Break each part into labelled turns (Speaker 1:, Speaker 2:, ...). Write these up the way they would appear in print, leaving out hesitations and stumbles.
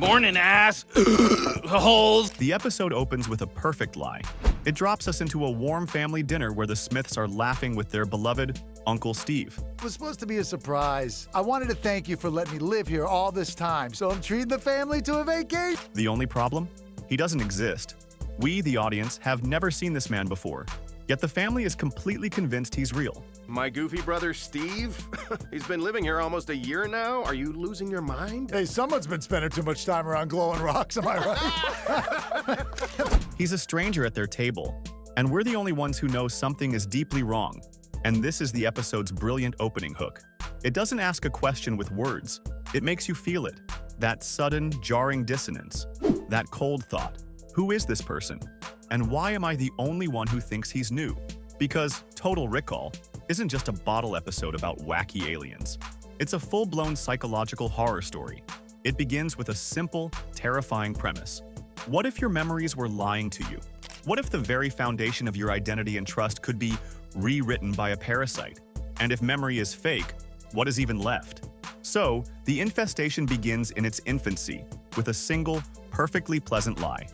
Speaker 1: Born in ass holes.
Speaker 2: The episode opens with a perfect lie. It drops us into a warm family dinner where the Smiths are laughing with their beloved Uncle Steve.
Speaker 3: It was supposed to be a surprise. I wanted to thank you for letting me live here all this time, so I'm treating the family to a vacation.
Speaker 2: The only problem? He doesn't exist. We, the audience, have never seen this man before. Yet the family is completely convinced he's real.
Speaker 4: My goofy brother Steve? He's been living here almost a year now? Are you losing your mind?
Speaker 3: Hey, someone's been spending too much time around glowing rocks, am I right?
Speaker 2: He's a stranger at their table, and we're the only ones who know something is deeply wrong. And this is the episode's brilliant opening hook. It doesn't ask a question with words. It makes you feel it. That sudden, jarring dissonance. That cold thought. Who is this person? And why am I the only one who thinks he's new? Because Total Recall isn't just a bottle episode about wacky aliens. It's a full-blown psychological horror story. It begins with a simple, terrifying premise. What if your memories were lying to you? What if the very foundation of your identity and trust could be rewritten by a parasite? And if memory is fake, what is even left? So, the infestation begins in its infancy with a single, perfectly pleasant lie.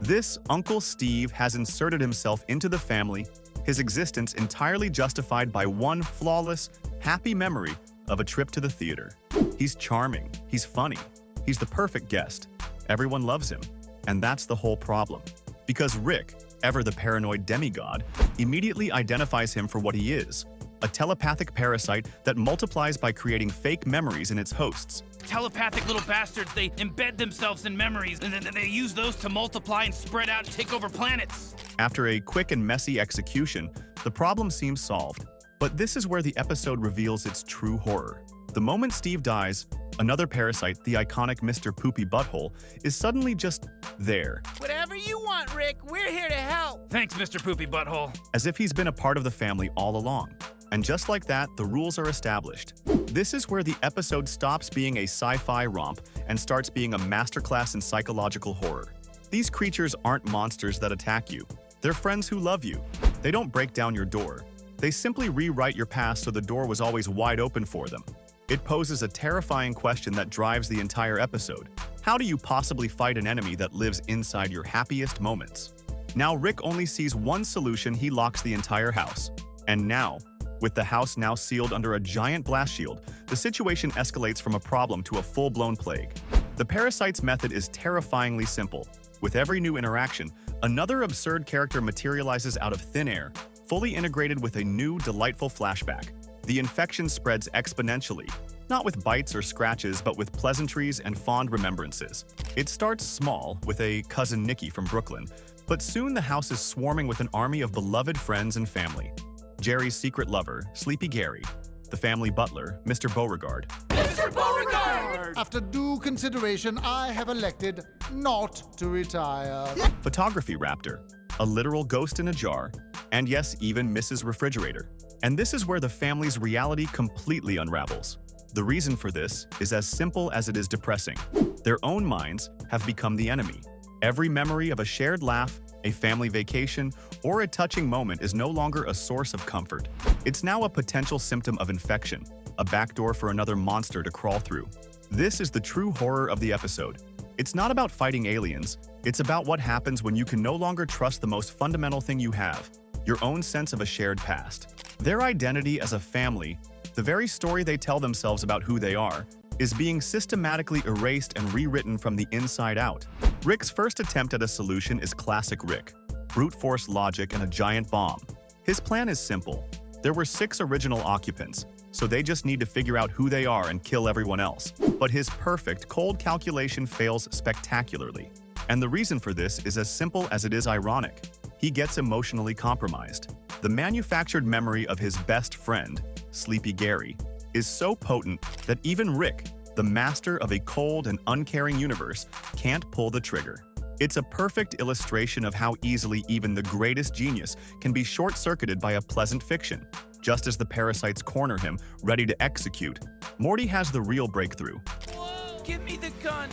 Speaker 2: This Uncle Steve has inserted himself into the family, his existence entirely justified by one flawless, happy memory of a trip to the theater. He's charming, he's funny, he's the perfect guest. Everyone loves him, and that's the whole problem. Because Rick, ever the paranoid demigod, immediately identifies him for what he is, a telepathic parasite that multiplies by creating fake memories in its hosts.
Speaker 1: Telepathic little bastards, they embed themselves in memories, and then they use those to multiply and spread out and take over planets.
Speaker 2: After a quick and messy execution, the problem seems solved. But this is where the episode reveals its true horror. The moment Steve dies, another parasite, the iconic Mr. Poopy Butthole, is suddenly just there.
Speaker 5: Whatever you want, Rick, we're here to help.
Speaker 1: Thanks, Mr. Poopy Butthole.
Speaker 2: As if he's been a part of the family all along. And just like that, the rules are established. This is where the episode stops being a sci-fi romp and starts being a masterclass in psychological horror. These creatures aren't monsters that attack you. They're friends who love you. They don't break down your door. They simply rewrite your past so the door was always wide open for them. It poses a terrifying question that drives the entire episode. How do you possibly fight an enemy that lives inside your happiest moments? Now Rick only sees one solution. He locks the entire house. And now, with the house now sealed under a giant blast shield, the situation escalates from a problem to a full-blown plague. The parasite's method is terrifyingly simple. With every new interaction, another absurd character materializes out of thin air, fully integrated with a new, delightful flashback. The infection spreads exponentially, not with bites or scratches, but with pleasantries and fond remembrances. It starts small, with a cousin Nikki from Brooklyn, but soon the house is swarming with an army of beloved friends and family. Jerry's secret lover, Sleepy Gary, the family butler, Mr. Beauregard.
Speaker 5: Mr. Beauregard!
Speaker 3: After due consideration, I have elected not to retire.
Speaker 2: Photography Raptor, a literal ghost in a jar, and yes, even Mrs. Refrigerator. And this is where the family's reality completely unravels. The reason for this is as simple as it is depressing. Their own minds have become the enemy. Every memory of a shared laugh, a family vacation, or a touching moment is no longer a source of comfort. It's now a potential symptom of infection, a backdoor for another monster to crawl through. This is the true horror of the episode. It's not about fighting aliens, it's about what happens when you can no longer trust the most fundamental thing you have, your own sense of a shared past. Their identity as a family, the very story they tell themselves about who they are, is being systematically erased and rewritten from the inside out. Rick's first attempt at a solution is classic Rick. Brute force logic and a giant bomb. His plan is simple. There were 6 original occupants, so they just need to figure out who they are and kill everyone else. But his perfect, cold calculation fails spectacularly. And the reason for this is as simple as it is ironic. He gets emotionally compromised. The manufactured memory of his best friend, Sleepy Gary, is so potent that even Rick, the master of a cold and uncaring universe, can't pull the trigger. It's a perfect illustration of how easily even the greatest genius can be short-circuited by a pleasant fiction. Just as the parasites corner him, ready to execute, Morty has the real breakthrough.
Speaker 5: Whoa, give me the gun.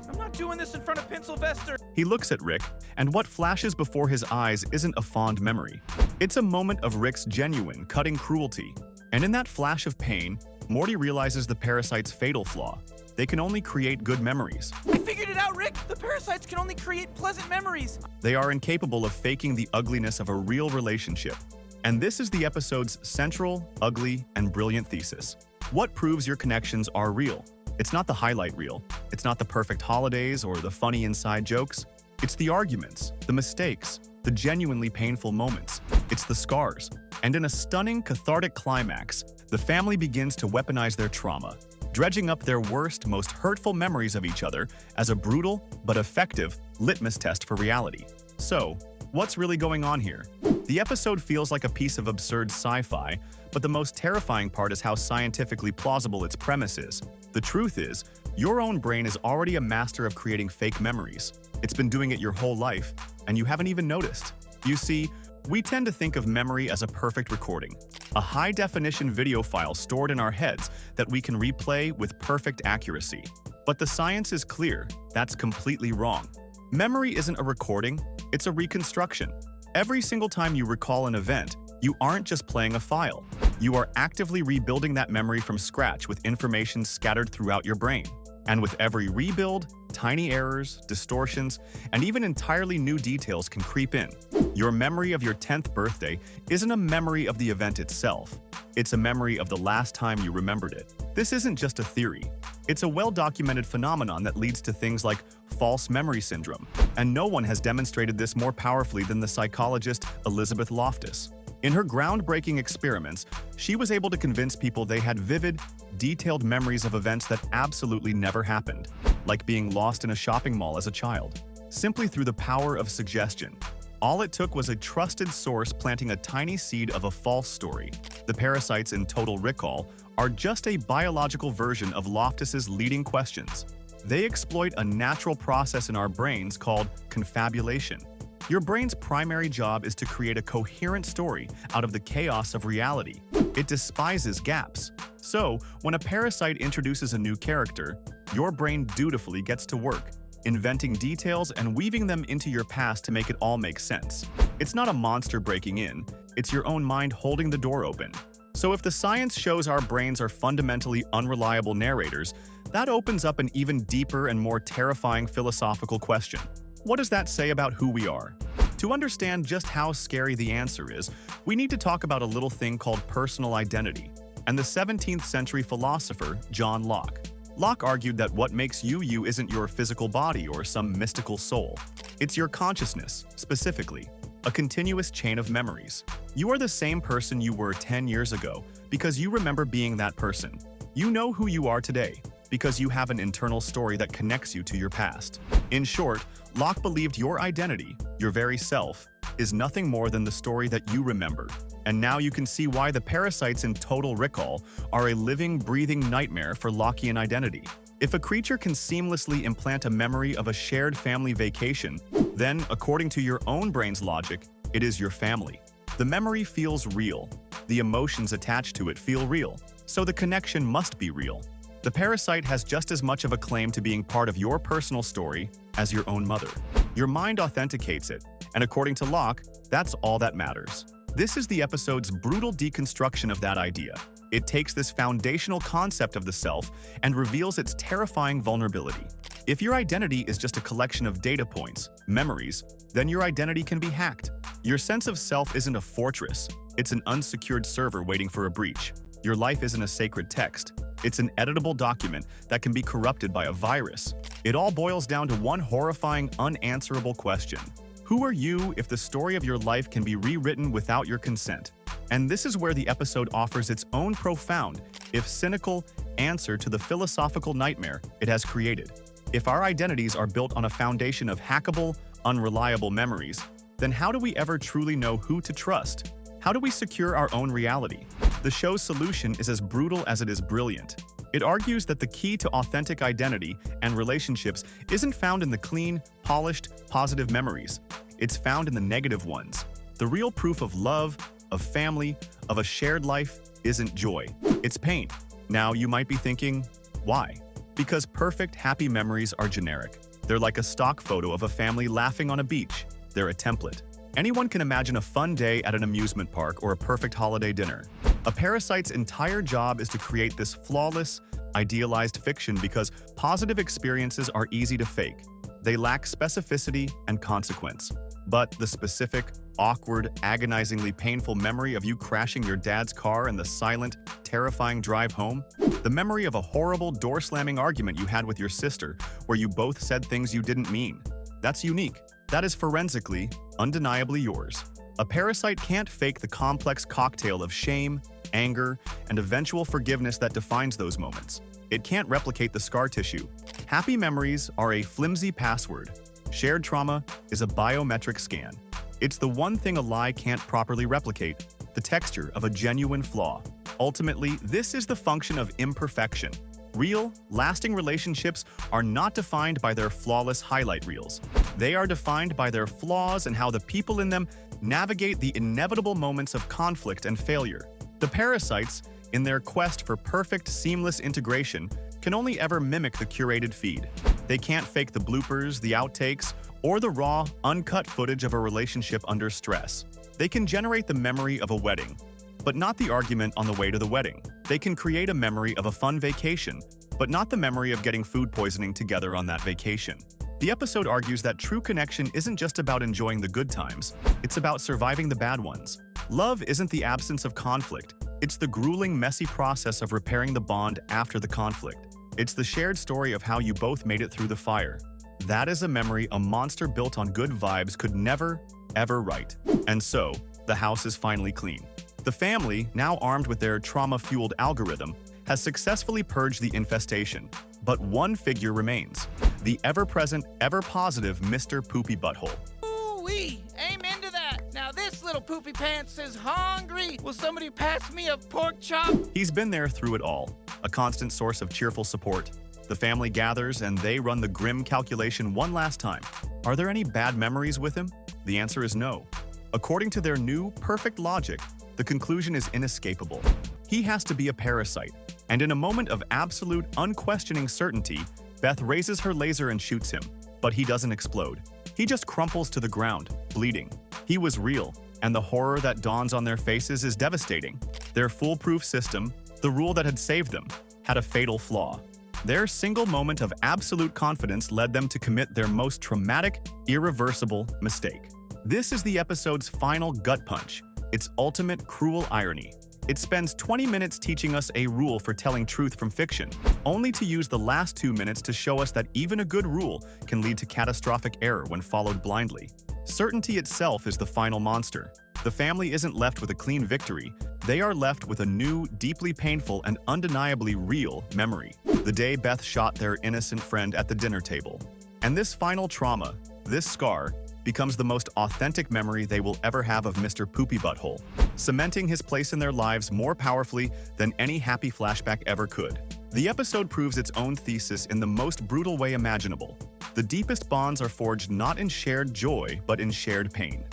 Speaker 5: I'm not doing this in front of Pencilvester.
Speaker 2: He looks at Rick, and what flashes before his eyes isn't a fond memory. It's a moment of Rick's genuine, cutting cruelty. And in that flash of pain, Morty realizes the parasite's fatal flaw. They can only create good memories.
Speaker 5: I figured it out, Rick. The parasites can only create pleasant memories.
Speaker 2: They are incapable of faking the ugliness of a real relationship. And this is the episode's central, ugly, and brilliant thesis. What proves your connections are real? It's not the highlight reel. It's not the perfect holidays or the funny inside jokes. It's the arguments, the mistakes, the genuinely painful moments. It's the scars. And in a stunning, cathartic climax, the family begins to weaponize their trauma, dredging up their worst, most hurtful memories of each other as a brutal but effective litmus test for reality. So, what's really going on here? The episode feels like a piece of absurd sci-fi, but the most terrifying part is how scientifically plausible its premise is. The truth is, your own brain is already a master of creating fake memories. It's been doing it your whole life, and you haven't even noticed. You see, we tend to think of memory as a perfect recording, a high-definition video file stored in our heads that we can replay with perfect accuracy. But the science is clear, that's completely wrong. Memory isn't a recording, it's a reconstruction. Every single time you recall an event, you aren't just playing a file. You are actively rebuilding that memory from scratch with information scattered throughout your brain. And with every rebuild, tiny errors, distortions, and even entirely new details can creep in. Your memory of your 10th birthday isn't a memory of the event itself. It's a memory of the last time you remembered it. This isn't just a theory. It's a well-documented phenomenon that leads to things like false memory syndrome. And no one has demonstrated this more powerfully than the psychologist Elizabeth Loftus. In her groundbreaking experiments, she was able to convince people they had vivid, detailed memories of events that absolutely never happened, like being lost in a shopping mall as a child, simply through the power of suggestion. All it took was a trusted source planting a tiny seed of a false story. The parasites in Total Recall are just a biological version of Loftus's leading questions. They exploit a natural process in our brains called confabulation. Your brain's primary job is to create a coherent story out of the chaos of reality. It despises gaps. So, when a parasite introduces a new character, your brain dutifully gets to work, inventing details and weaving them into your past to make it all make sense. It's not a monster breaking in, it's your own mind holding the door open. So if the science shows our brains are fundamentally unreliable narrators, that opens up an even deeper and more terrifying philosophical question. What does that say about who we are? To understand just how scary the answer is, we need to talk about a little thing called personal identity, and the 17th century philosopher John Locke. Locke argued that what makes you you isn't your physical body or some mystical soul. It's your consciousness, specifically, a continuous chain of memories. You are the same person you were 10 years ago because you remember being that person. You know who you are today because you have an internal story that connects you to your past. In short, Locke believed your identity, your very self, is nothing more than the story that you remember. And now you can see why the parasites in Total Recall are a living, breathing nightmare for Lockean identity. If a creature can seamlessly implant a memory of a shared family vacation, then, according to your own brain's logic, it is your family. The memory feels real. The emotions attached to it feel real. So the connection must be real. The parasite has just as much of a claim to being part of your personal story as your own mother. Your mind authenticates it, and according to Locke, that's all that matters. This is the episode's brutal deconstruction of that idea. It takes this foundational concept of the self and reveals its terrifying vulnerability. If your identity is just a collection of data points, memories, then your identity can be hacked. Your sense of self isn't a fortress, it's an unsecured server waiting for a breach. Your life isn't a sacred text. It's an editable document that can be corrupted by a virus. It all boils down to one horrifying, unanswerable question. Who are you if the story of your life can be rewritten without your consent? And this is where the episode offers its own profound, if cynical, answer to the philosophical nightmare it has created. If our identities are built on a foundation of hackable, unreliable memories, then how do we ever truly know who to trust? How do we secure our own reality? The show's solution is as brutal as it is brilliant. It argues that the key to authentic identity and relationships isn't found in the clean, polished, positive memories. It's found in the negative ones. The real proof of love, of family, of a shared life isn't joy. It's pain. Now, you might be thinking, why? Because perfect, happy memories are generic. They're like a stock photo of a family laughing on a beach. They're a template. Anyone can imagine a fun day at an amusement park or a perfect holiday dinner. A parasite's entire job is to create this flawless, idealized fiction because positive experiences are easy to fake. They lack specificity and consequence. But the specific, awkward, agonizingly painful memory of you crashing your dad's car and the silent, terrifying drive home, the memory of a horrible door-slamming argument you had with your sister where you both said things you didn't mean, that's unique. That is forensically, undeniably yours. A parasite can't fake the complex cocktail of shame, anger, and eventual forgiveness that defines those moments. It can't replicate the scar tissue. Happy memories are a flimsy password. Shared trauma is a biometric scan. It's the one thing a lie can't properly replicate, the texture of a genuine flaw. Ultimately, this is the function of imperfection. Real, lasting relationships are not defined by their flawless highlight reels. They are defined by their flaws and how the people in them navigate the inevitable moments of conflict and failure. The parasites, in their quest for perfect, seamless integration, can only ever mimic the curated feed. They can't fake the bloopers, the outtakes, or the raw, uncut footage of a relationship under stress. They can generate the memory of a wedding, but not the argument on the way to the wedding. They can create a memory of a fun vacation, but not the memory of getting food poisoning together on that vacation. The episode argues that true connection isn't just about enjoying the good times, it's about surviving the bad ones. Love isn't the absence of conflict, it's the grueling, messy process of repairing the bond after the conflict. It's the shared story of how you both made it through the fire. That is a memory a monster built on good vibes could never, ever write. And so, the house is finally clean. The family, now armed with their trauma-fueled algorithm, has successfully purged the infestation. But one figure remains, the ever-present, ever-positive Mr. Poopy Butthole.
Speaker 5: Ooh-wee, amen to that. Now this little poopy pants is hungry. Will somebody pass me a pork chop?
Speaker 2: He's been there through it all, a constant source of cheerful support. The family gathers and they run the grim calculation one last time. Are there any bad memories with him? The answer is no. According to their new, perfect logic, the conclusion is inescapable. He has to be a parasite, and in a moment of absolute, unquestioning certainty, Beth raises her laser and shoots him, but he doesn't explode. He just crumples to the ground, bleeding. He was real, and the horror that dawns on their faces is devastating. Their foolproof system, the rule that had saved them, had a fatal flaw. Their single moment of absolute confidence led them to commit their most traumatic, irreversible mistake. This is the episode's final gut punch, its ultimate cruel irony. It spends 20 minutes teaching us a rule for telling truth from fiction, only to use the last 2 minutes to show us that even a good rule can lead to catastrophic error when followed blindly. Certainty itself is the final monster. The family isn't left with a clean victory, they are left with a new, deeply painful, and undeniably real memory. The day Beth shot their innocent friend at the dinner table. And this final trauma, this scar, becomes the most authentic memory they will ever have of Mr. Poopy Butthole, cementing his place in their lives more powerfully than any happy flashback ever could. The episode proves its own thesis in the most brutal way imaginable. The deepest bonds are forged not in shared joy, but in shared pain.